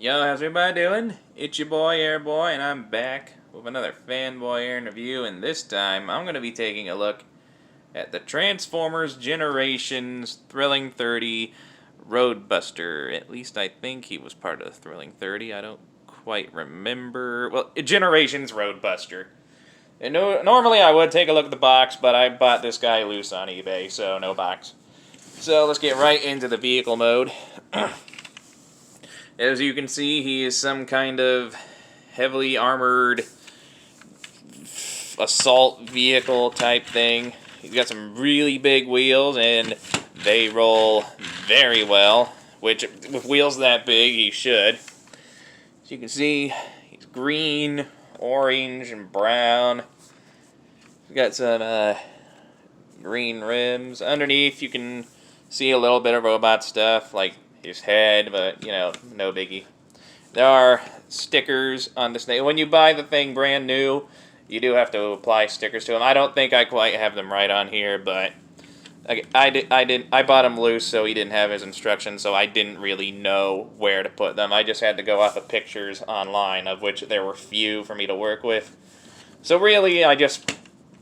Yo, how's everybody doing? It's your boy, Airboy, and I'm back with another FanBoyAaron review, and this time I'm going to be taking a look at the Transformers Generations Thrilling 30 Roadbuster. At least I think he was part of the Thrilling 30. I don't quite remember. Well, Generations Roadbuster. And normally I would take a look at the box, but I bought this guy loose on eBay, so no box. So let's get right into the vehicle mode. As you can see, he is some kind of heavily armored assault vehicle type thing. He's got some really big wheels, and they roll very well, which, with wheels that big, he should. As you can see, he's green, orange, and brown. He's got some green rims. Underneath, you can see a little bit of robot stuff, like his head, but, you know, no biggie. There are stickers on this thing. When you buy the thing brand new, you do have to apply stickers to them. I don't think I quite have them right on here, but I bought him loose, so he didn't have his instructions, so I didn't really know where to put them. I just had to go off of pictures online, of which there were few for me to work with. So really, I just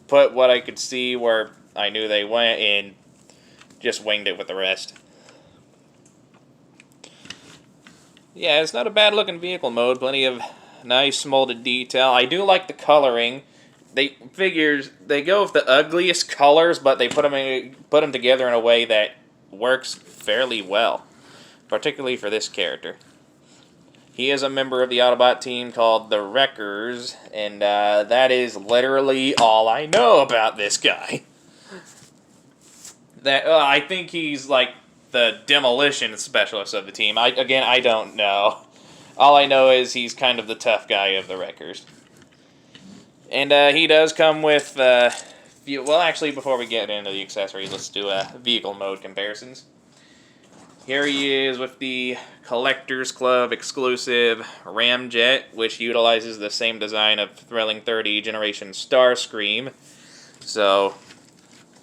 put what I could see where I knew they went and just winged it with the rest. Yeah, it's not a bad looking vehicle mode. Plenty of nice molded detail. I do like the coloring. They go with the ugliest colors, but they put them together in a way that works fairly well, particularly for this character. He is a member of the Autobot team called the Wreckers, and that is literally all I know about this guy. I think he's like the demolition specialist of the team. I don't know. All I know is he's kind of the tough guy of the Wreckers. And he does come with, well, actually, before we get into the accessories, let's do vehicle mode comparisons. Here he is with the Collectors Club exclusive Ramjet, which utilizes the same design of Thrilling 30 Generation Starscream. So,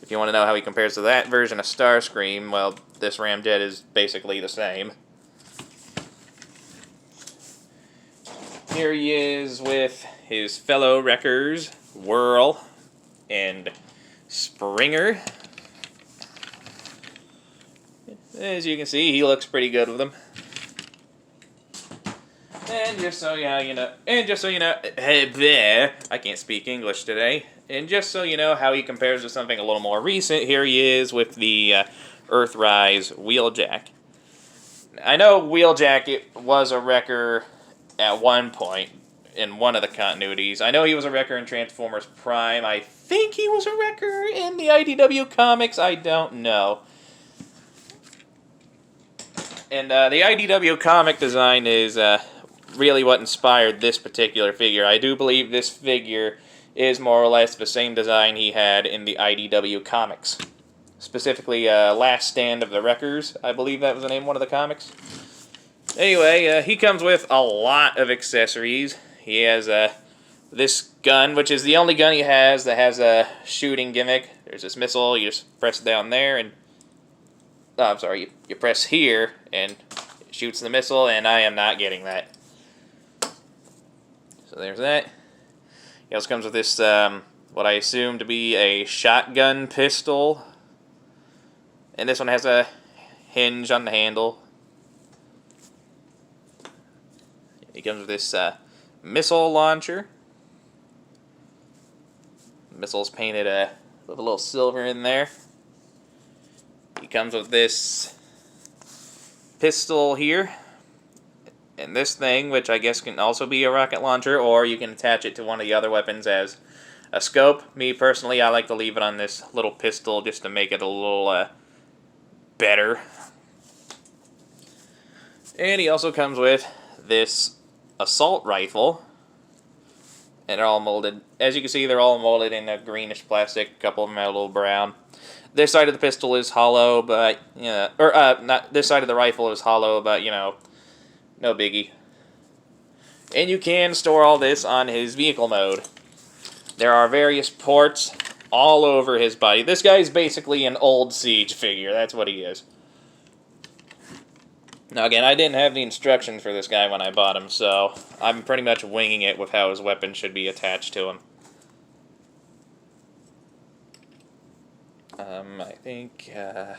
if you want to know how he compares to that version of Starscream, well, this Ramjet is basically the same. Here he is with his fellow Wreckers, Whirl and Springer. As you can see, he looks pretty good with them. And just so you know, I can't speak English today. And just so you know how he compares to something a little more recent, here he is with the Earthrise Wheeljack. I know Wheeljack was a wrecker at one point in one of the continuities. I know he was a wrecker in Transformers Prime. I think he was a wrecker in the IDW comics. I don't know. And the IDW comic design is really what inspired this particular figure. I do believe this figure is more or less the same design he had in the IDW comics. Specifically, Last Stand of the Wreckers, I believe that was the name of one of the comics. Anyway, he comes with a lot of accessories. He has this gun, which is the only gun he has that has a shooting gimmick. There's this missile, you just press down there, and... Oh, I'm sorry, you press here, and it shoots the missile, and I am not getting that. So there's that. He also comes with this, what I assume to be a shotgun pistol. And this one has a hinge on the handle. He comes with this missile launcher. The missile's painted with a little silver in there. He comes with this pistol here. And this thing, which I guess can also be a rocket launcher, or you can attach it to one of the other weapons as a scope. Me, personally, I like to leave it on this little pistol just to make it a little better. And he also comes with this assault rifle. And they're all molded. As you can see, they're all molded in a greenish plastic. A couple of them are a little brown. This side of the pistol is hollow, but, you know, not this side of the rifle is hollow, but, you know, no biggie. And you can store all this on his vehicle mode. There are various ports all over his body. This guy's basically an old Siege figure. That's what he is. Now again, I didn't have the instructions for this guy when I bought him, so I'm pretty much winging it with how his weapon should be attached to him. I think that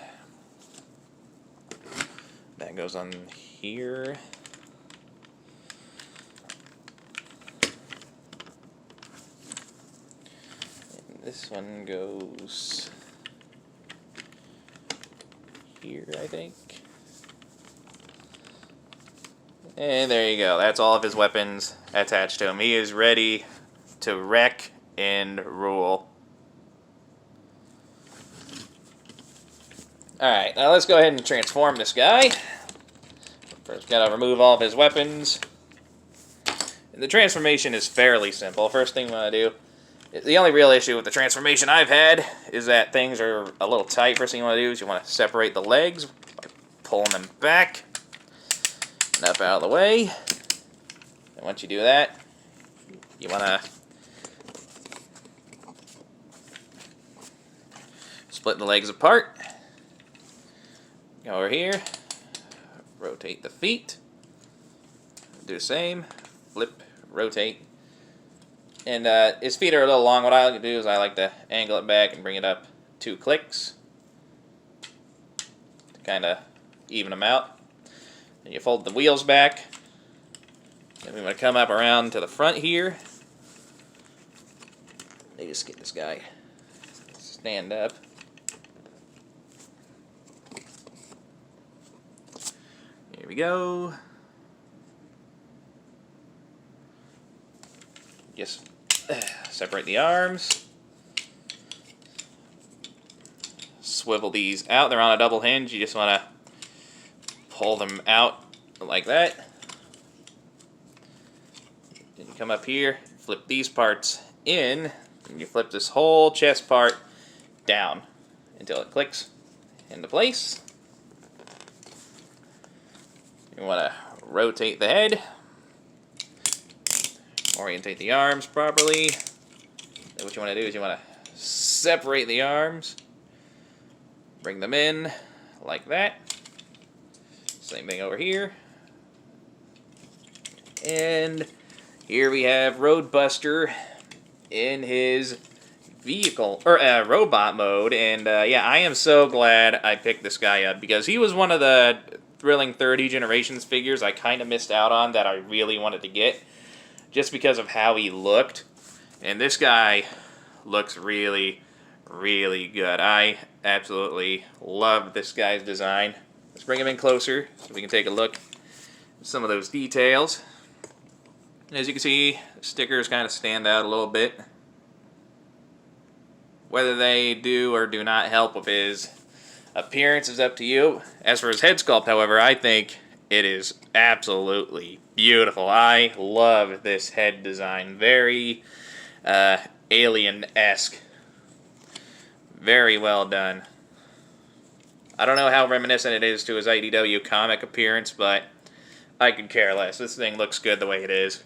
goes on here. And this one goes here, I think. And there you go. That's all of his weapons attached to him. He is ready to wreck and rule. Alright, now let's go ahead and transform this guy. First, gotta remove all of his weapons. And the transformation is fairly simple. First thing I'm gonna do, the only real issue with the transformation I've had is that things are a little tight. First thing you want to do is you want to separate the legs by pulling them back and up out of the way. And once you do that, you want to split the legs apart. Go over here, rotate the feet, do the same, flip, rotate. And his feet are a little long. What I like to do is I like to angle it back and bring it up 2 clicks to kind of even them out. Then you fold the wheels back. Then we want to come up around to the front here. Let me just get this guy stand up. Here we go. Just separate the arms. Swivel these out. They're on a double hinge. You just want to pull them out like that. Then you come up here, flip these parts in, and you flip this whole chest part down until it clicks into place. You want to rotate the head. Orientate the arms properly. Then what you want to do is you want to separate the arms. Bring them in like that. Same thing over here. And here we have Roadbuster in his vehicle, or robot mode. And yeah, I am so glad I picked this guy up because he was one of the Thrilling 30 Generations figures I kind of missed out on that I really wanted to get, just because of how he looked. And this guy looks really, really good. I absolutely love this guy's design. Let's bring him in closer so we can take a look at some of those details. As you can see, the stickers kind of stand out a little bit. Whether they do or do not help with his appearance is up to you. As for his head sculpt, however, I think it is absolutely beautiful. I love this head design. Very alien-esque. Very well done. I don't know how reminiscent it is to his IDW comic appearance, but I could care less. This thing looks good the way it is.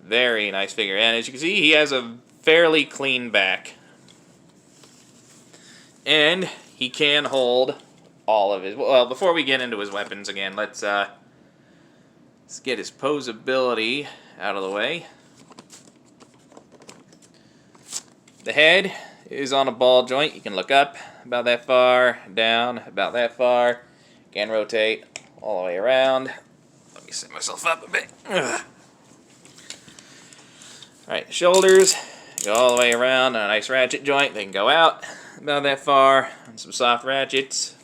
Very nice figure. And as you can see, he has a fairly clean back. And he can hold all of his... Well, before we get into his weapons again, let's get his posability out of the way. The head is on a ball joint. You can look up about that far, down about that far. You can rotate all the way around. Let me set myself up a bit. Ugh. Alright, shoulders go all the way around on a nice ratchet joint. They can go out about that far on some soft ratchets.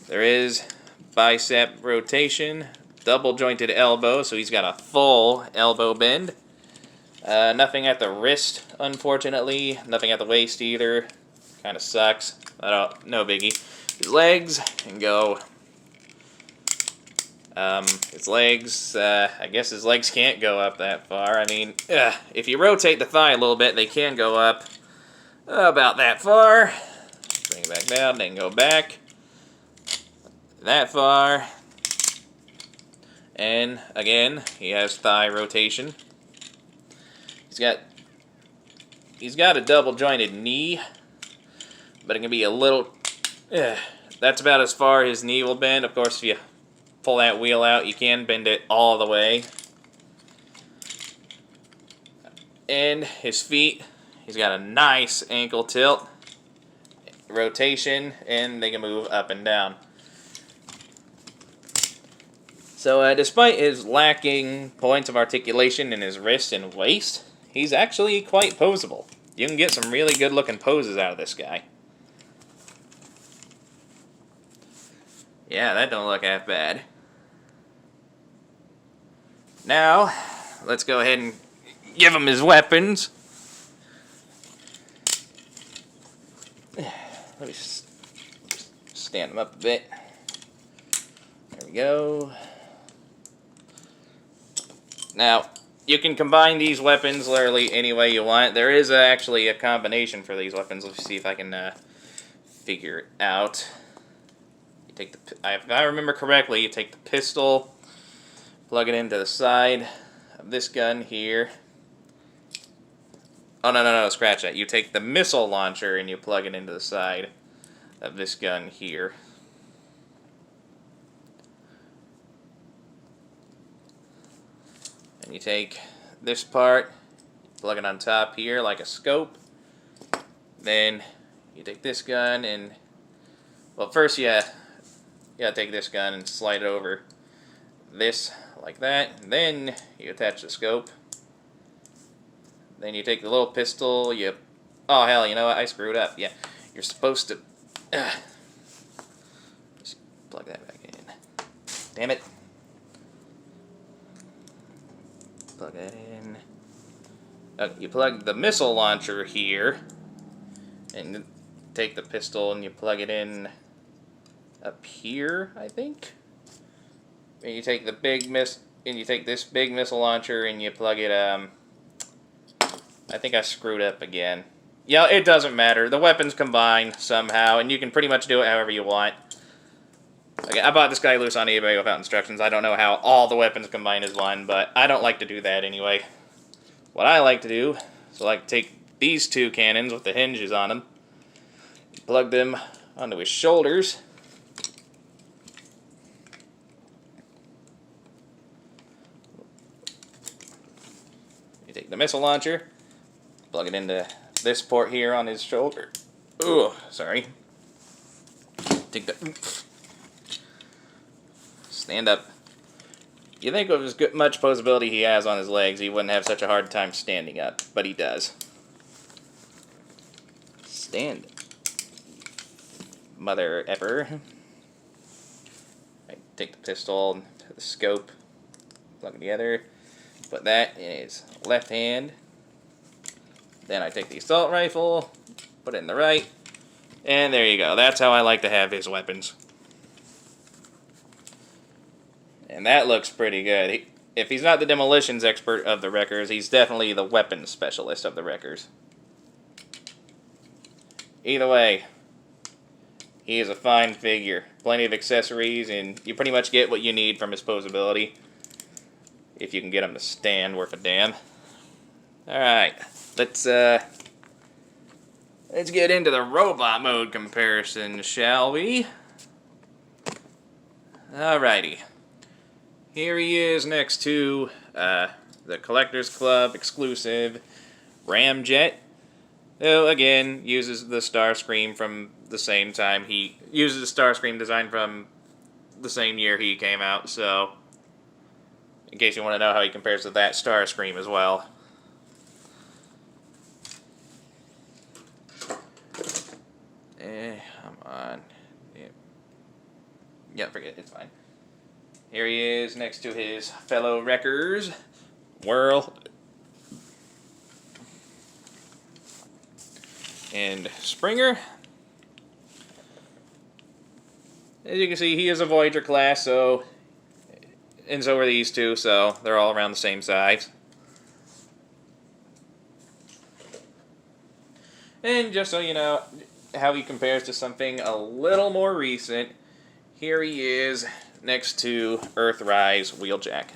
There is bicep rotation, double jointed elbow, so he's got a full elbow bend. Nothing at the wrist, unfortunately. Nothing at the waist either. Kind of sucks. No biggie. His legs can go. His legs, I guess his legs can't go up that far. I mean, if you rotate the thigh a little bit, they can go up about that far. Bring it back down, then go back that far. And again, he has thigh rotation. He's got a double jointed knee, but it can be a little... that's about as far his knee will bend. Of course, if you pull that wheel out, you can bend it all the way. And his feet, he's got a nice ankle tilt, rotation, and they can move up and down. So despite his lacking points of articulation in his wrist and waist, he's actually quite poseable. You can get some really good looking poses out of this guy. Yeah, that don't look half bad. Now, let's go ahead and give him his weapons. Let me stand him up a bit. There we go. Now, you can combine these weapons literally any way you want. There is actually a combination for these weapons. Let's see if I can figure it out. You take the, if I remember correctly, you take the pistol, plug it into the side of this gun here. Oh, no, scratch that. You take the missile launcher and you plug it into the side of this gun here. And you take this part, plug it on top here like a scope. Then you take this gun and, well, first you gotta take this gun and slide it over this like that. And then you attach the scope. Then you take the little pistol, oh hell, you know what, I screwed up. Yeah, you're supposed to, just plug that back in. Damn it. Plug that in. Okay, you plug the missile launcher here, and take the pistol and you plug it in up here, I think. And you take the this big missile launcher and you plug it, I think I screwed up again. Yeah, it doesn't matter. The weapons combine somehow, and you can pretty much do it however you want. Okay, I bought this guy loose on eBay without instructions. I don't know how all the weapons combine as one, but I don't like to do that anyway. What I like to do is I like to take these two cannons with the hinges on them, plug them onto his shoulders. You take the missile launcher, plug it into this port here on his shoulder. Ooh, sorry. Take the... Stand up. You think of as much posability he has on his legs, he wouldn't have such a hard time standing up, but he does. Stand. Mother effer. Right, take the pistol and the scope, plug it together, put that in his left hand. Then I take the assault rifle, put it in the right, and there you go. That's how I like to have his weapons. And that looks pretty good. If he's not the demolitions expert of the Wreckers, he's definitely the weapons specialist of the Wreckers. Either way, he is a fine figure. Plenty of accessories, and you pretty much get what you need from his posability. If you can get him to stand worth a damn. Alright, let's get into the robot mode comparison, shall we? Alrighty. Here he is next to the Collectors Club exclusive Ramjet, who again uses the Starscream from the same time he uses the Starscream design from the same year he came out, so in case you want to know how he compares to that Starscream as well. Come on. Yeah, forget it, it's fine. Here he is next to his fellow Wreckers, Whirl and Springer. As you can see, he is a Voyager class, so, and so are these two, so they're all around the same size. And just so you know how he compares to something a little more recent, here he is next to Earthrise Wheeljack.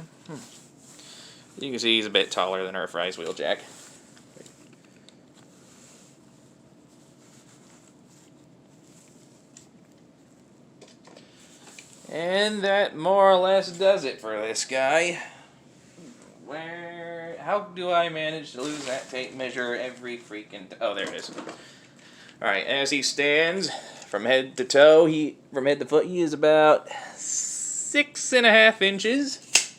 You can see he's a bit taller than Earthrise Wheeljack. And that more or less does it for this guy. How do I manage to lose that tape measure every freaking... Oh, there it is. Alright, as he stands, from head to toe, from head to foot, he is about 6.5 inches.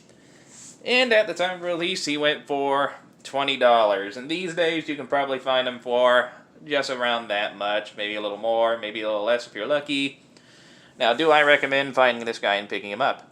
And at the time of release, he went for $20. And these days, you can probably find him for just around that much. Maybe a little more, maybe a little less if you're lucky. Now, do I recommend finding this guy and picking him up?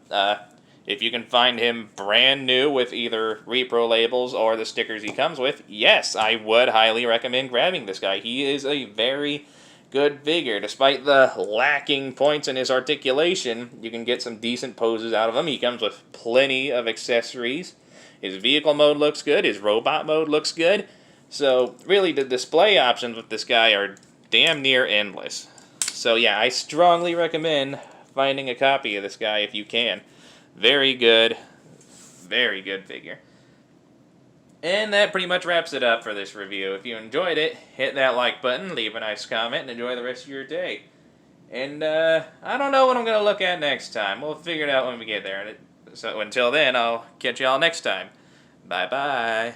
If you can find him brand new with either repro labels or the stickers he comes with, yes, I would highly recommend grabbing this guy. He is a very good figure. Despite the lacking points in his articulation, you can get some decent poses out of him. He comes with plenty of accessories. His vehicle mode looks good. His robot mode looks good. So, really, the display options with this guy are damn near endless. So, yeah, I strongly recommend finding a copy of this guy if you can. Very good figure. And that pretty much wraps it up for this review. If you enjoyed it, hit that like button, leave a nice comment, and enjoy the rest of your day. And, I don't know what I'm going to look at next time. We'll figure it out when we get there. So until then, I'll catch y'all next time. Bye-bye.